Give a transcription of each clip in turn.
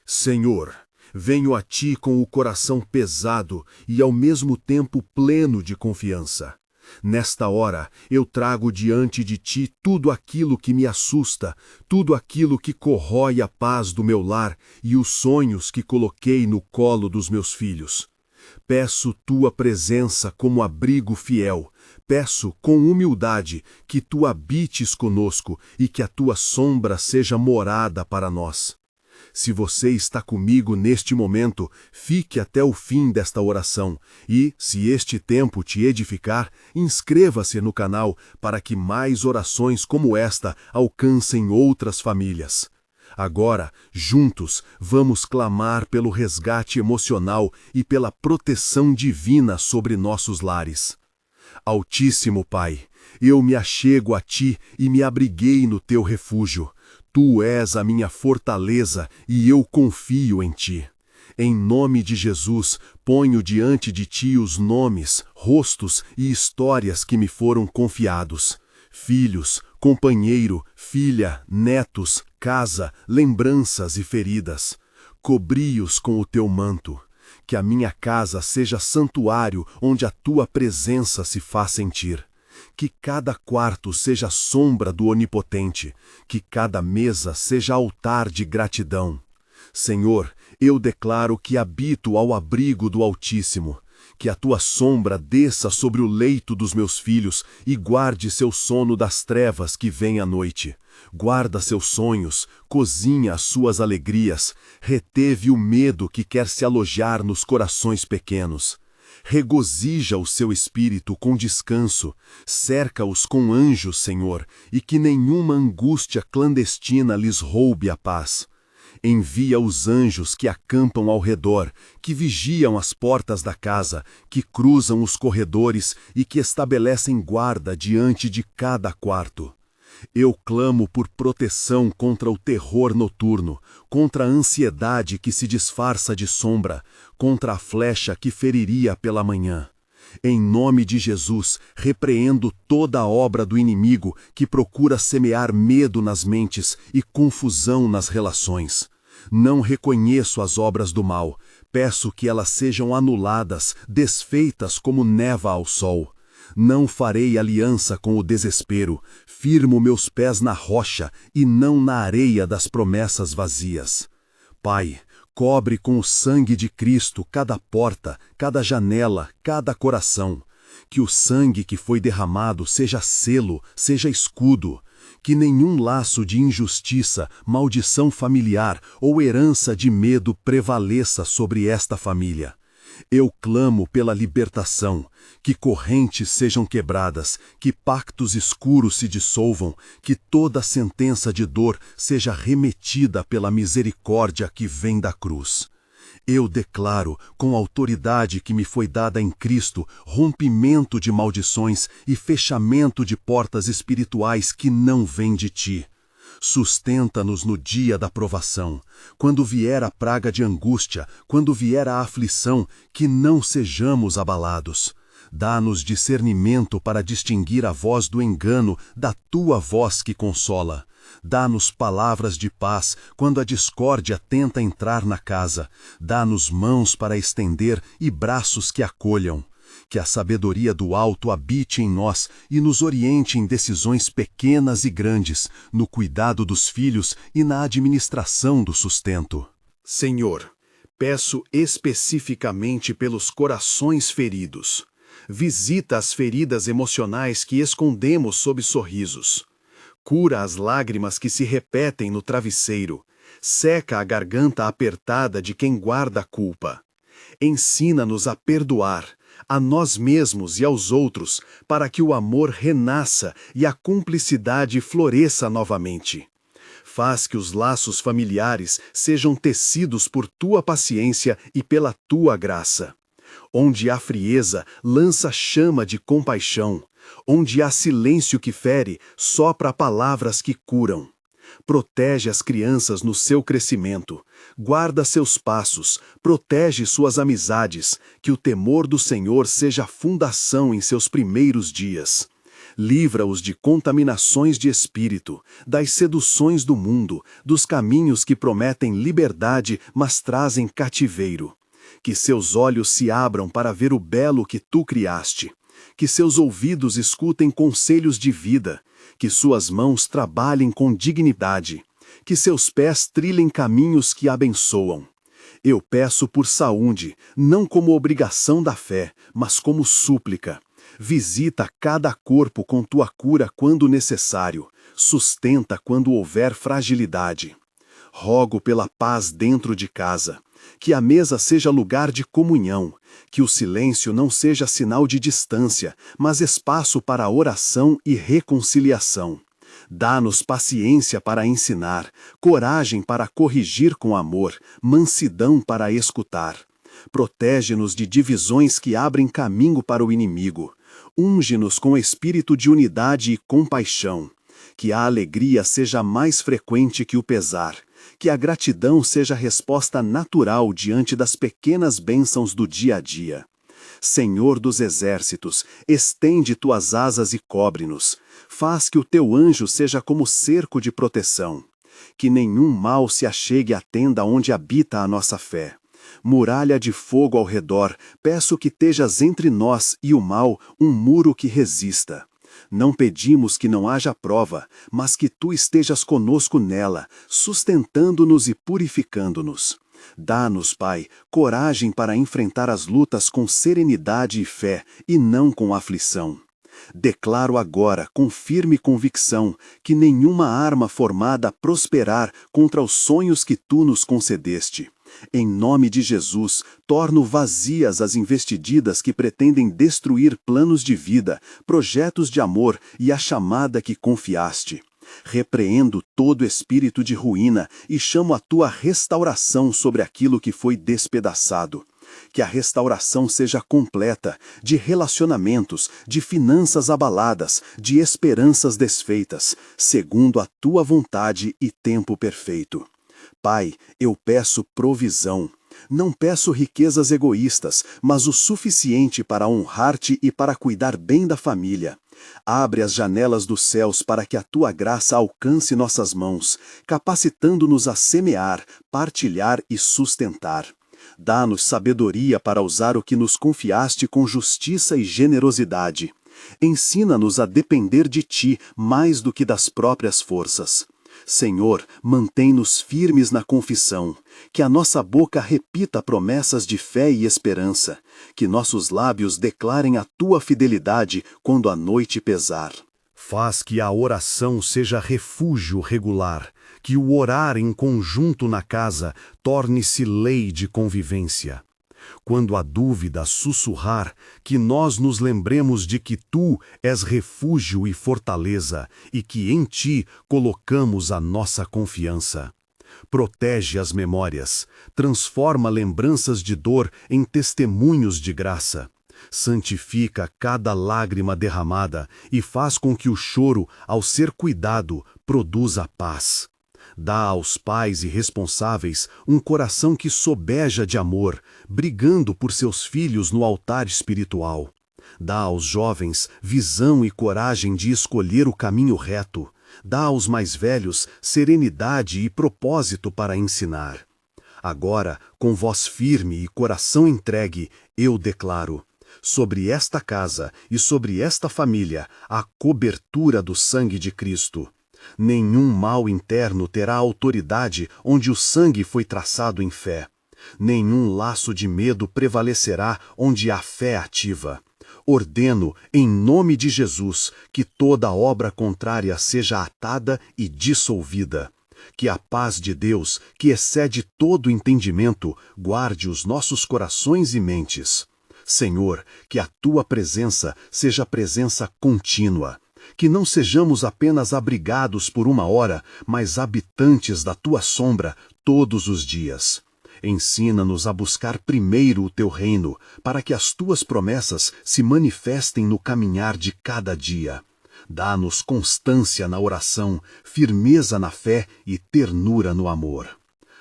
Senhor, venho a Ti com o coração pesado e ao mesmo tempo pleno de confiança. Nesta hora, eu trago diante de Ti tudo aquilo que me assusta, tudo aquilo que corrói a paz do meu lar e os sonhos que coloquei no colo dos meus filhos. Peço Tua presença como abrigo fiel. Peço, com humildade, que Tu habites conosco e que a Tua sombra seja morada para nós. Se você está comigo neste momento, fique até o fim desta oração e, se este tempo te edificar, inscreva-se no canal para que mais orações como esta alcancem outras famílias. Agora, juntos, vamos clamar pelo resgate emocional e pela proteção divina sobre nossos lares. Altíssimo Pai, eu me achego a Ti e me abriguei no Teu refúgio. Tu és a minha fortaleza e eu confio em Ti. Em nome de Jesus, ponho diante de Ti os nomes, rostos e histórias que me foram confiados. Filhos, companheiro, filha, netos, casa, lembranças e feridas. Cobri-os com o Teu manto. Que a minha casa seja santuário onde a Tua presença se faz sentir. Que cada quarto seja sombra do Onipotente, que cada mesa seja altar de gratidão. Senhor, eu declaro que habito ao abrigo do Altíssimo, que a Tua sombra desça sobre o leito dos meus filhos e guarde seu sono das trevas que vem à noite. Guarda seus sonhos, cozinha as suas alegrias, reteve o medo que quer se alojar nos corações pequenos. Regozija o seu espírito com descanso, cerca-os com anjos, Senhor, e que nenhuma angústia clandestina lhes roube a paz. Envia os anjos que acampam ao redor, que vigiam as portas da casa, que cruzam os corredores e que estabelecem guarda diante de cada quarto. Eu clamo por proteção contra o terror noturno, contra a ansiedade que se disfarça de sombra, contra a flecha que feriria pela manhã. Em nome de Jesus, repreendo toda a obra do inimigo que procura semear medo nas mentes e confusão nas relações. Não reconheço as obras do mal, peço que elas sejam anuladas, desfeitas como neva ao sol. Não farei aliança com o desespero, firmo meus pés na rocha e não na areia das promessas vazias. Pai, cobre com o sangue de Cristo cada porta, cada janela, cada coração. Que o sangue que foi derramado seja selo, seja escudo. Que nenhum laço de injustiça, maldição familiar ou herança de medo prevaleça sobre esta família. Eu clamo pela libertação, que correntes sejam quebradas, que pactos escuros se dissolvam, que toda sentença de dor seja remetida pela misericórdia que vem da cruz. Eu declaro, com a autoridade que me foi dada em Cristo, rompimento de maldições e fechamento de portas espirituais que não vêm de Ti. Sustenta-nos no dia da provação, quando vier a praga de angústia, quando vier a aflição, que não sejamos abalados. Dá-nos discernimento para distinguir a voz do engano da Tua voz que consola. Dá-nos palavras de paz quando a discórdia tenta entrar na casa. Dá-nos mãos para estender e braços que acolham. Que a sabedoria do alto habite em nós e nos oriente em decisões pequenas e grandes, no cuidado dos filhos e na administração do sustento. Senhor, peço especificamente pelos corações feridos. Visita as feridas emocionais que escondemos sob sorrisos. Cura as lágrimas que se repetem no travesseiro. Seca a garganta apertada de quem guarda a culpa. Ensina-nos a perdoar, a nós mesmos e aos outros, para que o amor renasça e a cumplicidade floresça novamente. Faz que os laços familiares sejam tecidos por Tua paciência e pela Tua graça. Onde há frieza, lança chama de compaixão. Onde há silêncio que fere, sopra palavras que curam. Protege as crianças no seu crescimento, guarda seus passos, protege suas amizades, que o temor do Senhor seja a fundação em seus primeiros dias. Livra-os de contaminações de espírito, das seduções do mundo, dos caminhos que prometem liberdade, mas trazem cativeiro. Que seus olhos se abram para ver o belo que tu criaste. Que seus ouvidos escutem conselhos de vida. Que suas mãos trabalhem com dignidade. Que seus pés trilhem caminhos que abençoam. Eu peço por saúde, não como obrigação da fé, mas como súplica. Visita cada corpo com tua cura quando necessário. Sustenta quando houver fragilidade. Rogo pela paz dentro de casa. Que a mesa seja lugar de comunhão. Que o silêncio não seja sinal de distância, mas espaço para oração e reconciliação. Dá-nos paciência para ensinar, coragem para corrigir com amor, mansidão para escutar. Protege-nos de divisões que abrem caminho para o inimigo. Unge-nos com espírito de unidade e compaixão. Que a alegria seja mais frequente que o pesar. Que a gratidão seja resposta natural diante das pequenas bênçãos do dia a dia. Senhor dos exércitos, estende tuas asas e cobre-nos. Faz que o teu anjo seja como cerco de proteção. Que nenhum mal se achegue à tenda onde habita a nossa fé. Muralha de fogo ao redor, peço que tejas entre nós e o mal um muro que resista. Não pedimos que não haja prova, mas que tu estejas conosco nela, sustentando-nos e purificando-nos. Dá-nos, Pai, coragem para enfrentar as lutas com serenidade e fé, e não com aflição. Declaro agora, com firme convicção, que nenhuma arma formada prosperar contra os sonhos que tu nos concedeste. Em nome de Jesus, torno vazias as investidas que pretendem destruir planos de vida, projetos de amor e a chamada que confiaste. Repreendo todo espírito de ruína e chamo a tua restauração sobre aquilo que foi despedaçado. Que a restauração seja completa, de relacionamentos, de finanças abaladas, de esperanças desfeitas, segundo a tua vontade e tempo perfeito. Pai, eu peço provisão. Não peço riquezas egoístas, mas o suficiente para honrar-te e para cuidar bem da família. Abre as janelas dos céus para que a tua graça alcance nossas mãos, capacitando-nos a semear, partilhar e sustentar. Dá-nos sabedoria para usar o que nos confiaste com justiça e generosidade. Ensina-nos a depender de ti mais do que das próprias forças. Senhor, mantém-nos firmes na confissão, que a nossa boca repita promessas de fé e esperança, que nossos lábios declarem a tua fidelidade quando a noite pesar. Faz que a oração seja refúgio regular, que o orar em conjunto na casa torne-se lei de convivência. Quando a dúvida sussurrar, que nós nos lembremos de que tu és refúgio e fortaleza, e que em ti colocamos a nossa confiança. Protege as memórias, transforma lembranças de dor em testemunhos de graça. Santifica cada lágrima derramada e faz com que o choro, ao ser cuidado, produza paz. Dá aos pais e responsáveis um coração que sobeja de amor, brigando por seus filhos no altar espiritual. Dá aos jovens visão e coragem de escolher o caminho reto. Dá aos mais velhos serenidade e propósito para ensinar. Agora, com voz firme e coração entregue, eu declaro: sobre esta casa e sobre esta família, a cobertura do sangue de Cristo. Nenhum mal interno terá autoridade onde o sangue foi traçado em fé. Nenhum laço de medo prevalecerá onde há fé ativa. Ordeno, em nome de Jesus, que toda obra contrária seja atada e dissolvida. Que a paz de Deus, que excede todo entendimento, guarde os nossos corações e mentes. Senhor, que a tua presença seja presença contínua. Que não sejamos apenas abrigados por uma hora, mas habitantes da tua sombra todos os dias. Ensina-nos a buscar primeiro o teu reino, para que as tuas promessas se manifestem no caminhar de cada dia. Dá-nos constância na oração, firmeza na fé e ternura no amor.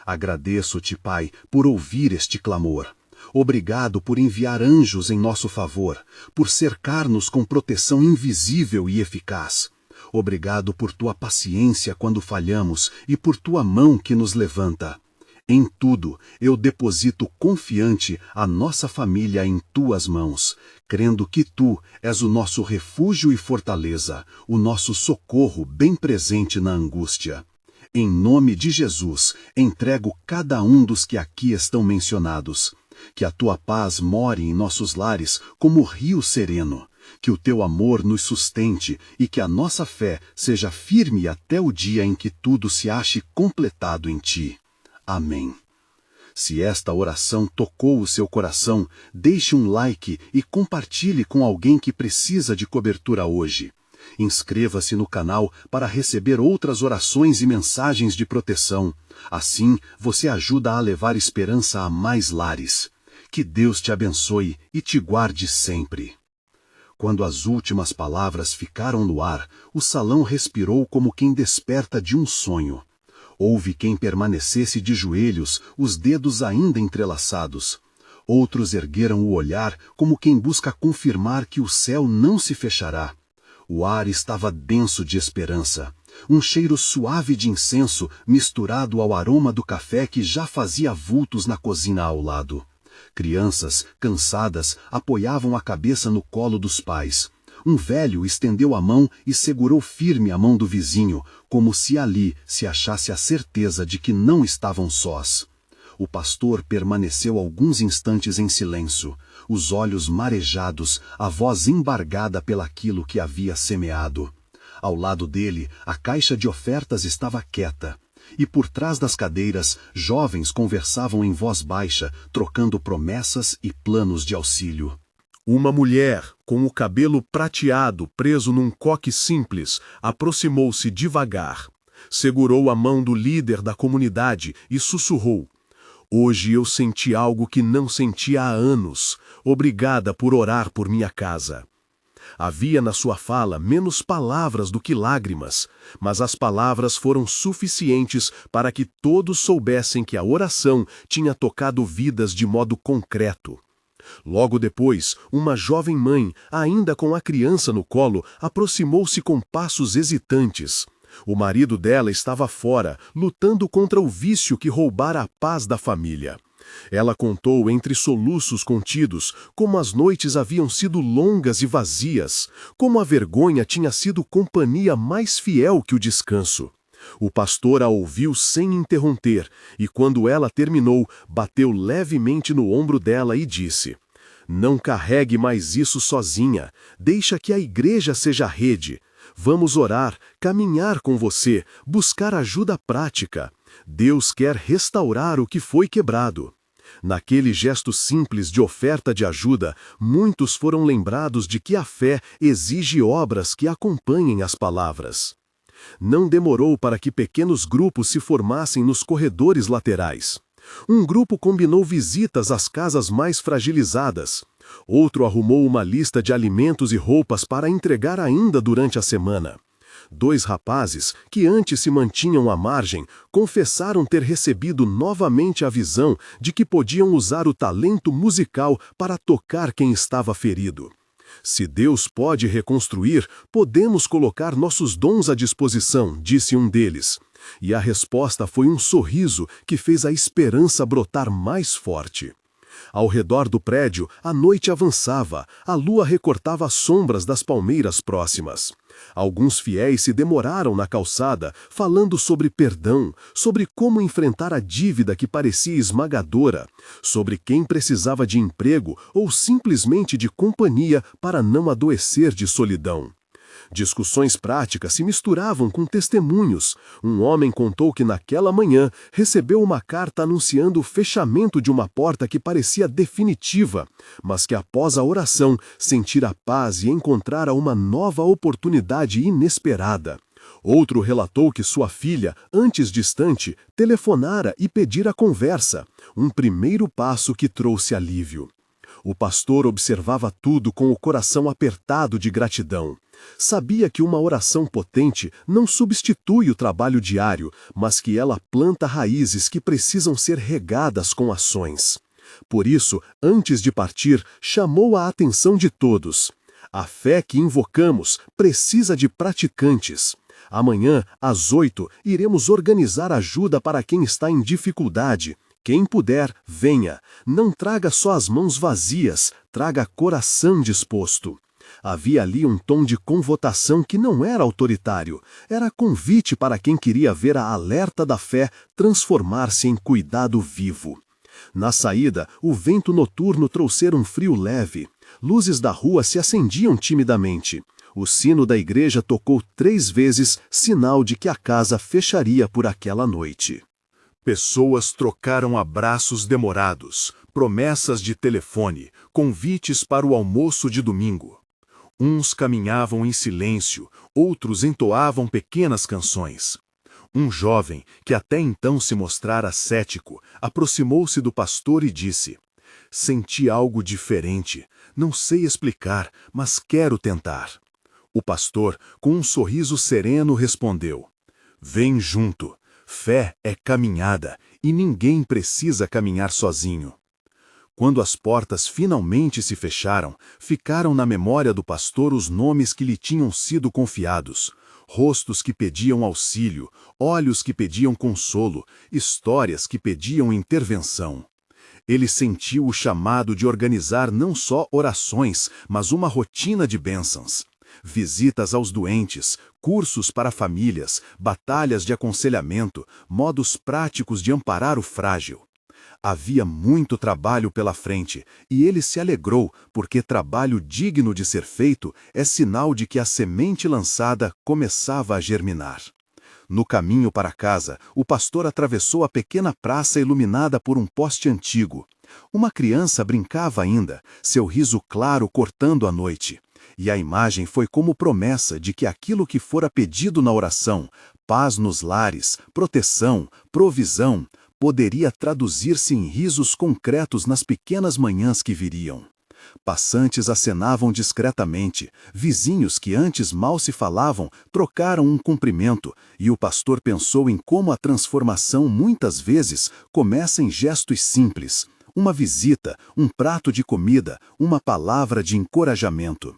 Agradeço-te, Pai, por ouvir este clamor. Obrigado por enviar anjos em nosso favor, por cercar-nos com proteção invisível e eficaz. Obrigado por tua paciência quando falhamos e por tua mão que nos levanta. Em tudo, eu deposito confiante a nossa família em tuas mãos, crendo que tu és o nosso refúgio e fortaleza, o nosso socorro bem presente na angústia. Em nome de Jesus, entrego cada um dos que aqui estão mencionados. Que a tua paz more em nossos lares como rio sereno. Que o teu amor nos sustente e que a nossa fé seja firme até o dia em que tudo se ache completado em ti. Amém. Se esta oração tocou o seu coração, deixe um like e compartilhe com alguém que precisa de cobertura hoje. Inscreva-se no canal para receber outras orações e mensagens de proteção. Assim, você ajuda a levar esperança a mais lares. Que Deus te abençoe e te guarde sempre. Quando as últimas palavras ficaram no ar, o salão respirou como quem desperta de um sonho. Houve quem permanecesse de joelhos, os dedos ainda entrelaçados. Outros ergueram o olhar como quem busca confirmar que o céu não se fechará. O ar estava denso de esperança. Um cheiro suave de incenso misturado ao aroma do café que já fazia vultos na cozinha ao lado. Crianças, cansadas, apoiavam a cabeça no colo dos pais. Um velho estendeu a mão e segurou firme a mão do vizinho, como se ali se achasse a certeza de que não estavam sós. O pastor permaneceu alguns instantes em silêncio, os olhos marejados, a voz embargada pelaquilo que havia semeado. Ao lado dele, a caixa de ofertas estava quieta, e por trás das cadeiras, jovens conversavam em voz baixa, trocando promessas e planos de auxílio. Uma mulher, com o cabelo prateado preso num coque simples, aproximou-se devagar. Segurou a mão do líder da comunidade e sussurrou: "Hoje eu senti algo que não sentia há anos. Obrigada por orar por minha casa." Havia na sua fala menos palavras do que lágrimas, mas as palavras foram suficientes para que todos soubessem que a oração tinha tocado vidas de modo concreto. Logo depois, uma jovem mãe, ainda com a criança no colo, aproximou-se com passos hesitantes. O marido dela estava fora, lutando contra o vício que roubara a paz da família. Ela contou entre soluços contidos como as noites haviam sido longas e vazias, como a vergonha tinha sido companhia mais fiel que o descanso. O pastor a ouviu sem interromper, e quando ela terminou, bateu levemente no ombro dela e disse: "Não carregue mais isso sozinha, deixa que a igreja seja a rede. Vamos orar, caminhar com você, buscar ajuda prática. Deus quer restaurar o que foi quebrado." Naquele gesto simples de oferta de ajuda, muitos foram lembrados de que a fé exige obras que acompanhem as palavras. Não demorou para que pequenos grupos se formassem nos corredores laterais. Um grupo combinou visitas às casas mais fragilizadas. Outro arrumou uma lista de alimentos e roupas para entregar ainda durante a semana. 2 rapazes, que antes se mantinham à margem, confessaram ter recebido novamente a visão de que podiam usar o talento musical para tocar quem estava ferido. "Se Deus pode reconstruir, podemos colocar nossos dons à disposição", disse um deles. E a resposta foi um sorriso que fez a esperança brotar mais forte. Ao redor do prédio, a noite avançava, a lua recortava as sombras das palmeiras próximas. Alguns fiéis se demoraram na calçada, falando sobre perdão, sobre como enfrentar a dívida que parecia esmagadora, sobre quem precisava de emprego ou simplesmente de companhia para não adoecer de solidão. Discussões práticas se misturavam com testemunhos. Um homem contou que naquela manhã recebeu uma carta anunciando o fechamento de uma porta que parecia definitiva, mas que após a oração sentira paz e encontrara uma nova oportunidade inesperada. Outro relatou que sua filha, antes distante, telefonara e pedira conversa, um primeiro passo que trouxe alívio. O pastor observava tudo com o coração apertado de gratidão. Sabia que uma oração potente não substitui o trabalho diário, mas que ela planta raízes que precisam ser regadas com ações. Por isso, antes de partir, chamou a atenção de todos. A fé que invocamos precisa de praticantes. Amanhã, às 8, iremos organizar ajuda para quem está em dificuldade. Quem puder, venha. Não traga só as mãos vazias, traga coração disposto. Havia ali um tom de convotação que não era autoritário. Era convite para quem queria ver a alerta da fé transformar-se em cuidado vivo. Na saída, o vento noturno trouxera um frio leve. Luzes da rua se acendiam timidamente. O sino da igreja tocou 3 vezes, sinal de que a casa fecharia por aquela noite. Pessoas trocaram abraços demorados, promessas de telefone, convites para o almoço de domingo. Uns caminhavam em silêncio, outros entoavam pequenas canções. Um jovem, que até então se mostrara cético, aproximou-se do pastor e disse: "Senti algo diferente, não sei explicar, mas quero tentar." O pastor, com um sorriso sereno, respondeu: "Vem junto. Fé é caminhada, e ninguém precisa caminhar sozinho." Quando as portas finalmente se fecharam, ficaram na memória do pastor os nomes que lhe tinham sido confiados. Rostos que pediam auxílio, olhos que pediam consolo, histórias que pediam intervenção. Ele sentiu o chamado de organizar não só orações, mas uma rotina de bênçãos. Visitas aos doentes, cursos para famílias, batalhas de aconselhamento, modos práticos de amparar o frágil. Havia muito trabalho pela frente, e ele se alegrou, porque trabalho digno de ser feito é sinal de que a semente lançada começava a germinar. No caminho para casa, o pastor atravessou a pequena praça iluminada por um poste antigo. Uma criança brincava ainda, seu riso claro cortando a noite. E a imagem foi como promessa de que aquilo que fora pedido na oração, paz nos lares, proteção, provisão, poderia traduzir-se em risos concretos nas pequenas manhãs que viriam. Passantes acenavam discretamente, vizinhos que antes mal se falavam trocaram um cumprimento, e o pastor pensou em como a transformação muitas vezes começa em gestos simples: uma visita, um prato de comida, uma palavra de encorajamento.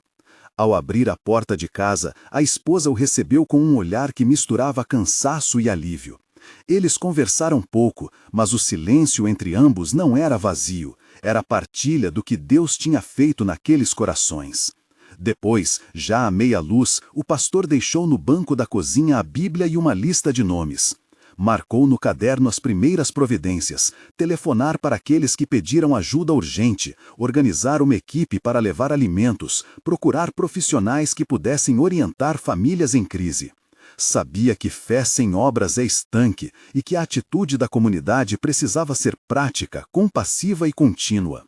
Ao abrir a porta de casa, a esposa o recebeu com um olhar que misturava cansaço e alívio. Eles conversaram pouco, mas o silêncio entre ambos não era vazio, era partilha do que Deus tinha feito naqueles corações. Depois, já à meia luz, o pastor deixou no banco da cozinha a Bíblia e uma lista de nomes. Marcou no caderno as primeiras providências, telefonar para aqueles que pediram ajuda urgente, organizar uma equipe para levar alimentos, procurar profissionais que pudessem orientar famílias em crise. Sabia que fé sem obras é estanque e que a atitude da comunidade precisava ser prática, compassiva e contínua.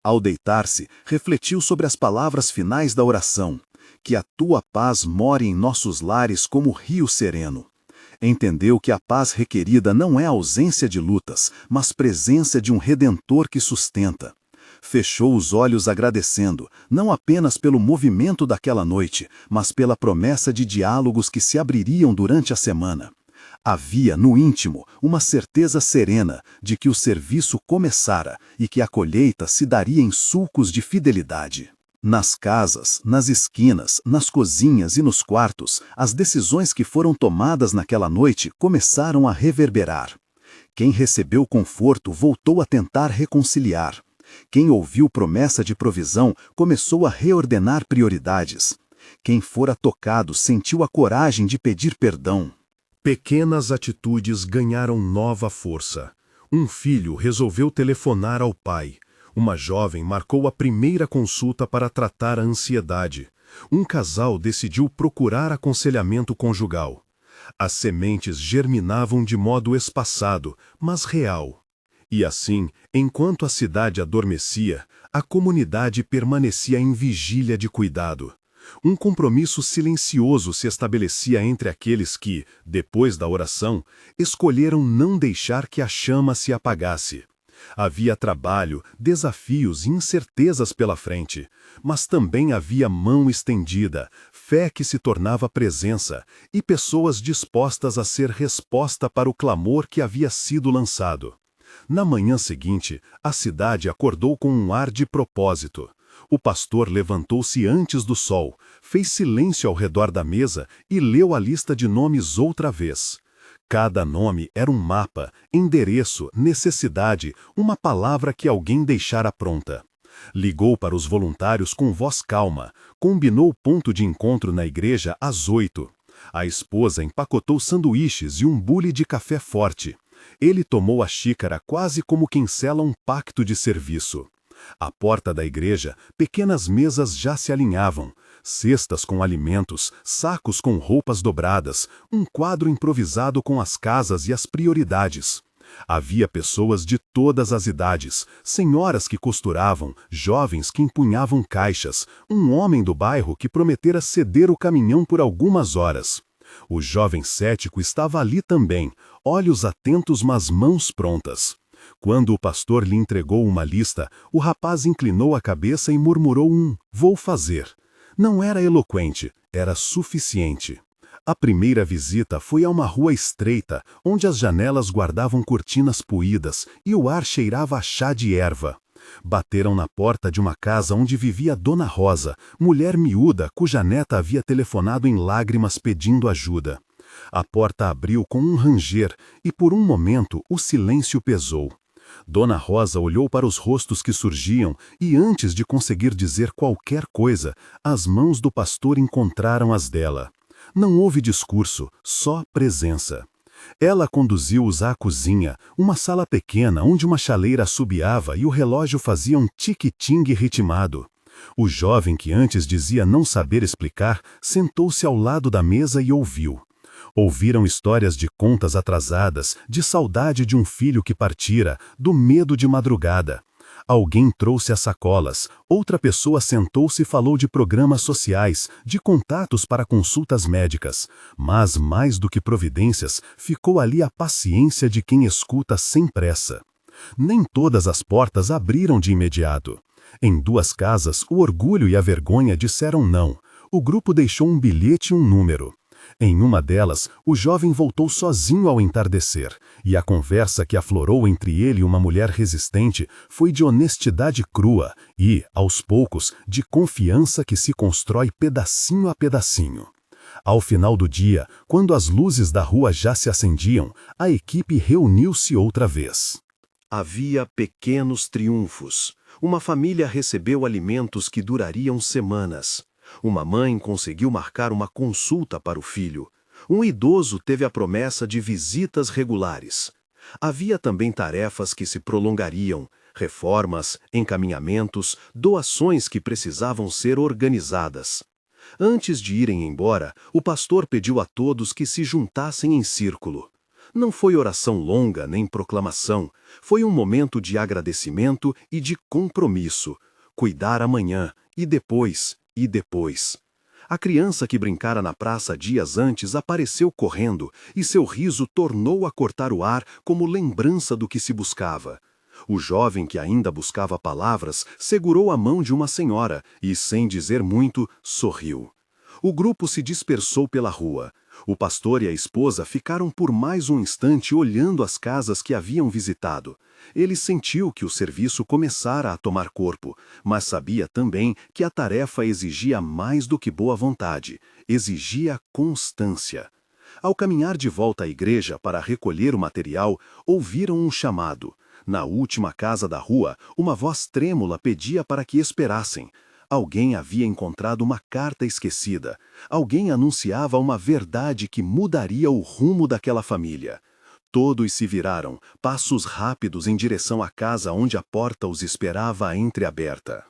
Ao deitar-se, refletiu sobre as palavras finais da oração: "Que a tua paz more em nossos lares como rio sereno." Entendeu que a paz requerida não é ausência de lutas, mas presença de um Redentor que sustenta. Fechou os olhos agradecendo, não apenas pelo movimento daquela noite, mas pela promessa de diálogos que se abririam durante a semana. Havia, no íntimo, uma certeza serena de que o serviço começara e que a colheita se daria em sulcos de fidelidade. Nas casas, nas esquinas, nas cozinhas e nos quartos, as decisões que foram tomadas naquela noite começaram a reverberar. Quem recebeu conforto voltou a tentar reconciliar. Quem ouviu promessa de provisão começou a reordenar prioridades. Quem fora tocado sentiu a coragem de pedir perdão. Pequenas atitudes ganharam nova força. Um filho resolveu telefonar ao pai. Uma jovem marcou a primeira consulta para tratar a ansiedade. Um casal decidiu procurar aconselhamento conjugal. As sementes germinavam de modo espaçado, mas real. E assim, enquanto a cidade adormecia, a comunidade permanecia em vigília de cuidado. Um compromisso silencioso se estabelecia entre aqueles que, depois da oração, escolheram não deixar que a chama se apagasse. Havia trabalho, desafios e incertezas pela frente, mas também havia mão estendida, fé que se tornava presença e pessoas dispostas a ser resposta para o clamor que havia sido lançado. Na manhã seguinte, a cidade acordou com um ar de propósito. O pastor levantou-se antes do sol, fez silêncio ao redor da mesa e leu a lista de nomes outra vez. Cada nome era um mapa, endereço, necessidade, uma palavra que alguém deixara pronta. Ligou para os voluntários com voz calma, combinou o ponto de encontro na igreja às 8. A esposa empacotou sanduíches e um bule de café forte. Ele tomou a xícara quase como quem sela um pacto de serviço. À porta da igreja, pequenas mesas já se alinhavam, cestas com alimentos, sacos com roupas dobradas, um quadro improvisado com as casas e as prioridades. Havia pessoas de todas as idades, senhoras que costuravam, jovens que empunhavam caixas, um homem do bairro que prometera ceder o caminhão por algumas horas. O jovem cético estava ali também, olhos atentos mas mãos prontas. Quando o pastor lhe entregou uma lista, o rapaz inclinou a cabeça e murmurou "vou fazer". Não era eloquente, era suficiente. A primeira visita foi a uma rua estreita, onde as janelas guardavam cortinas poídas e o ar cheirava a chá de erva. Bateram na porta de uma casa onde vivia Dona Rosa, mulher miúda cuja neta havia telefonado em lágrimas pedindo ajuda. A porta abriu com um ranger e por um momento o silêncio pesou. Dona Rosa olhou para os rostos que surgiam e antes de conseguir dizer qualquer coisa, as mãos do pastor encontraram as dela. Não houve discurso, só presença. Ela conduziu-os à cozinha, uma sala pequena onde uma chaleira assobiava e o relógio fazia um tique-ting ritmado. O jovem que antes dizia não saber explicar, sentou-se ao lado da mesa e ouviu. Ouviram histórias de contas atrasadas, de saudade de um filho que partira, do medo de madrugada. Alguém trouxe as sacolas, outra pessoa sentou-se e falou de programas sociais, de contatos para consultas médicas. Mas, mais do que providências, ficou ali a paciência de quem escuta sem pressa. Nem todas as portas abriram de imediato. Em 2 casas, o orgulho e a vergonha disseram não. O grupo deixou um bilhete e um número. Em uma delas, o jovem voltou sozinho ao entardecer, e a conversa que aflorou entre ele e uma mulher resistente foi de honestidade crua e, aos poucos, de confiança que se constrói pedacinho a pedacinho. Ao final do dia, quando as luzes da rua já se acendiam, a equipe reuniu-se outra vez. Havia pequenos triunfos. Uma família recebeu alimentos que durariam semanas. Uma mãe conseguiu marcar uma consulta para o filho. Um idoso teve a promessa de visitas regulares. Havia também tarefas que se prolongariam, reformas, encaminhamentos, doações que precisavam ser organizadas. Antes de irem embora, o pastor pediu a todos que se juntassem em círculo. Não foi oração longa nem proclamação, foi um momento de agradecimento e de compromisso. Cuidar amanhã, e depois. A criança que brincara na praça dias antes apareceu correndo e seu riso tornou a cortar o ar como lembrança do que se buscava. O jovem que ainda buscava palavras segurou a mão de uma senhora e, sem dizer muito, sorriu. O grupo se dispersou pela rua. O pastor e a esposa ficaram por mais um instante olhando as casas que haviam visitado. Ele sentiu que o serviço começara a tomar corpo, mas sabia também que a tarefa exigia mais do que boa vontade, exigia constância. Ao caminhar de volta à igreja para recolher o material, ouviram um chamado. Na última casa da rua, uma voz trêmula pedia para que esperassem. Alguém havia encontrado uma carta esquecida. Alguém anunciava uma verdade que mudaria o rumo daquela família. Todos se viraram, passos rápidos em direção à casa onde a porta os esperava entreaberta.